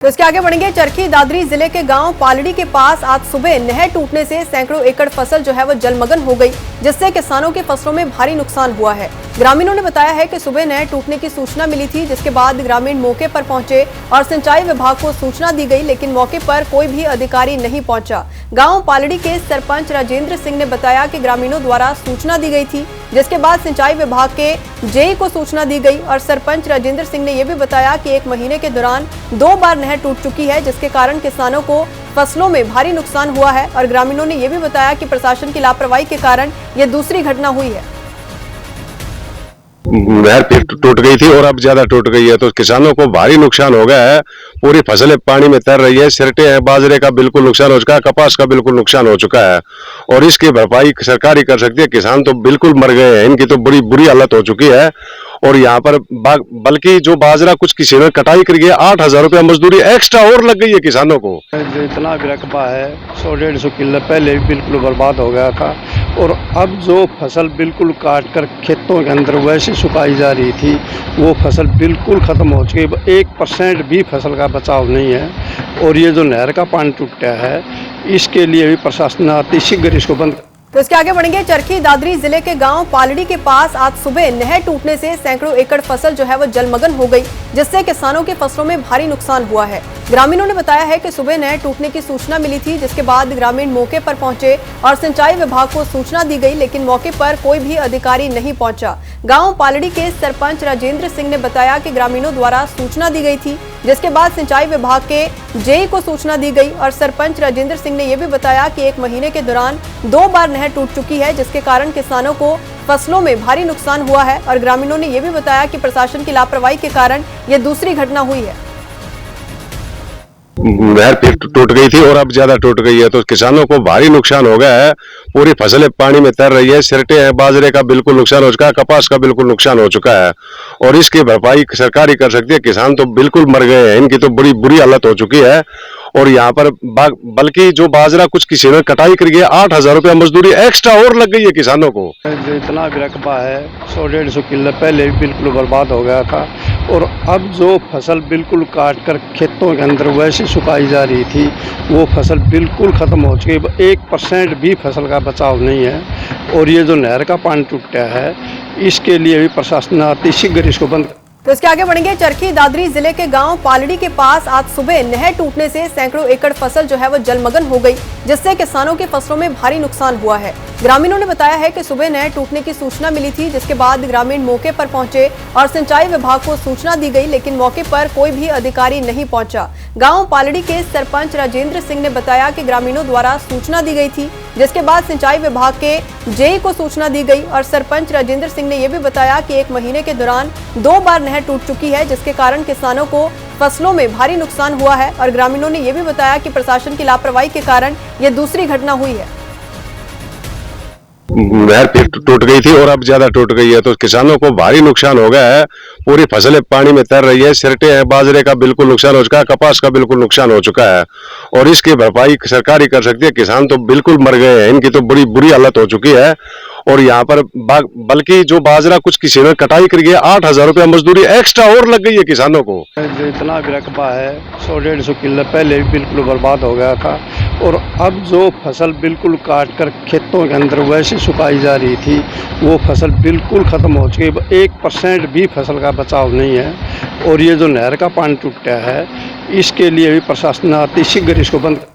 तो इसके आगे बढ़ेंगे। चरखी दादरी जिले के गांव पालड़ी के पास आज सुबह नहर टूटने से सैकड़ों एकड़ फसल जो है वो जलमग्न हो गई, जिससे किसानों की फसलों में भारी नुकसान हुआ है। ग्रामीणों ने बताया है कि सुबह नहर टूटने की सूचना मिली थी, जिसके बाद ग्रामीण मौके पर पहुंचे और सिंचाई विभाग को सूचना दी गई, लेकिन मौके पर कोई भी अधिकारी नहीं पहुंचा। गांव पालड़ी के सरपंच राजेंद्र सिंह ने बताया कि ग्रामीणों द्वारा सूचना दी गई थी, जिसके बाद सिंचाई विभाग के जेई को सूचना दी गई और सरपंच राजेंद्र सिंह ने यह भी बताया कि 1 महीने के दौरान 2 बार नहर टूट चुकी है, जिसके कारण किसानों को फसलों में भारी नुकसान हुआ है। और ग्रामीणों ने यह भी बताया कि प्रशासन की लापरवाही के कारण यह दूसरी घटना हुई है। नहर फिर टूट गई थी और अब ज्यादा टूट गई है, तो किसानों को भारी नुकसान हो गया है। पूरी फसलें पानी में तैर रही है, सिरटे हैं, बाजरे का बिल्कुल नुकसान हो चुका है, कपास का बिल्कुल नुकसान हो चुका है और इसकी भरपाई सरकार ही कर सकती है। किसान तो बिल्कुल मर गए हैं, इनकी तो बड़ी बुरी हालत हो चुकी है। और यहाँ पर बल्कि जो बाजरा कुछ किसी ने कटाई कर गया, 8,000 रुपया मजदूरी एक्स्ट्रा और लग गई है किसानों को। जो इतना भी रकबा है 100-150 किलो पहले भी बिल्कुल बर्बाद हो गया था और अब जो फसल बिल्कुल काट कर खेतों के अंदर वैसे सुखाई जा रही थी, वो फसल बिल्कुल ख़त्म हो चुकी है। 1% भी फसल का बचाव नहीं है और ये जो नहर का पानी टूटा है, इसके लिए भी प्रशासन अति शीघ्र इसको बंद। तो इसके आगे बढ़ेंगे। चरखी दादरी जिले के गांव पालड़ी के पास आज सुबह नहर टूटने से सैकड़ों एकड़ फसल जो है वो जलमग्न हो गई, जिससे किसानों की फसलों में भारी नुकसान हुआ है। ग्रामीणों ने बताया है कि सुबह नहर टूटने की सूचना मिली थी, जिसके बाद ग्रामीण मौके पर पहुंचे और सिंचाई विभाग को सूचना दी गई, लेकिन मौके पर कोई भी अधिकारी नहीं पहुंचा। गाँव पालड़ी के सरपंच राजेंद्र सिंह ने बताया कि ग्रामीणों द्वारा सूचना दी गई थी, जिसके बाद सिंचाई विभाग के जेई को सूचना दी गई और सरपंच राजेंद्र सिंह ने यह भी बताया कि 1 महीने के दौरान 2 बार नहर टूट चुकी है, जिसके कारण किसानों को फसलों में भारी नुकसान हुआ है। और ग्रामीणों ने यह भी बताया कि प्रशासन की लापरवाही के कारण यह दूसरी घटना हुई है। नहर फिर टूट गई थी और अब ज्यादा टूट गई है, तो किसानों को भारी नुकसान हो गया है। पूरी फसलें पानी में तैर रही है, सिरटे हैं, बाजरे का बिल्कुल नुकसान हो चुका है, कपास का बिल्कुल नुकसान हो चुका है और इसकी भरपाई सरकार ही कर सकती है। किसान तो बिल्कुल मर गए हैं, इनकी तो बड़ी बुरी हालत हो चुकी है। और यहाँ पर बल्कि जो बाजरा कुछ किसी ने कटाई कर गया, 8,000 रुपया मजदूरी एक्स्ट्रा और लग गई है किसानों को। जो इतना भी रकबा है 100-150 किलो पहले भी बिल्कुल बर्बाद हो गया था और अब जो फसल बिल्कुल काट कर खेतों के अंदर वैसे सुखाई जा रही थी, वो फसल बिल्कुल ख़त्म हो चुकी है। 1% भी फसल का बचाव नहीं है और ये जो नहर का पानी टूटा है, इसके लिए भी प्रशासन अति शीघ्र इसको बंद। तो इसके आगे बढ़ेंगे। चरखी दादरी जिले के गांव पालड़ी के पास आज सुबह नहर टूटने से सैकड़ों एकड़ फसल जो है वो जलमग्न हो गई, जिससे किसानों की फसलों में भारी नुकसान हुआ है। ग्रामीणों ने बताया है कि सुबह नहर टूटने की सूचना मिली थी, जिसके बाद ग्रामीण मौके पर पहुंचे और सिंचाई विभाग को सूचना दी गई, लेकिन मौके पर कोई भी अधिकारी नहीं पहुंचा। गाँव पालड़ी के सरपंच राजेंद्र सिंह ने बताया कि ग्रामीणों द्वारा सूचना दी गई थी, जिसके बाद सिंचाई विभाग के जेई को सूचना दी गई और सरपंच राजेंद्र सिंह ने यह भी बताया कि 1 महीने के दौरान 2 बार नहर टूट चुकी है, जिसके कारण किसानों को फसलों में भारी नुकसान हुआ है। और ग्रामीणों ने यह भी बताया कि प्रशासन की लापरवाही के कारण यह दूसरी घटना हुई है। नहर फिर टूट गई थी और अब ज्यादा टूट गई है, तो किसानों को भारी नुकसान हो गया है। पूरी फसलें पानी में तैर रही है, सिरटे हैं, बाजरे का बिल्कुल नुकसान हो चुका है, कपास का बिल्कुल नुकसान हो चुका है और इसकी भरपाई सरकार ही कर सकती है। किसान तो बिल्कुल मर गए हैं, इनकी तो बड़ी बुरी हालत हो चुकी है। और यहाँ पर बल्कि जो बाजरा कुछ किसी ने कटाई कर गया, 8,000 रुपया मजदूरी एक्स्ट्रा और लग गई है किसानों को। जो इतना भी रकबा है 100-150 किलो पहले भी बिल्कुल बर्बाद हो गया था और अब जो फसल बिल्कुल काट कर खेतों के अंदर वैसे सुखाई जा रही थी, वो फसल बिल्कुल ख़त्म हो चुकी है। 1% भी फसल का बचाव नहीं है और ये जो नहर का पानी टूटा है, इसके लिए भी प्रशासन अति शीघ्र इसको बंद।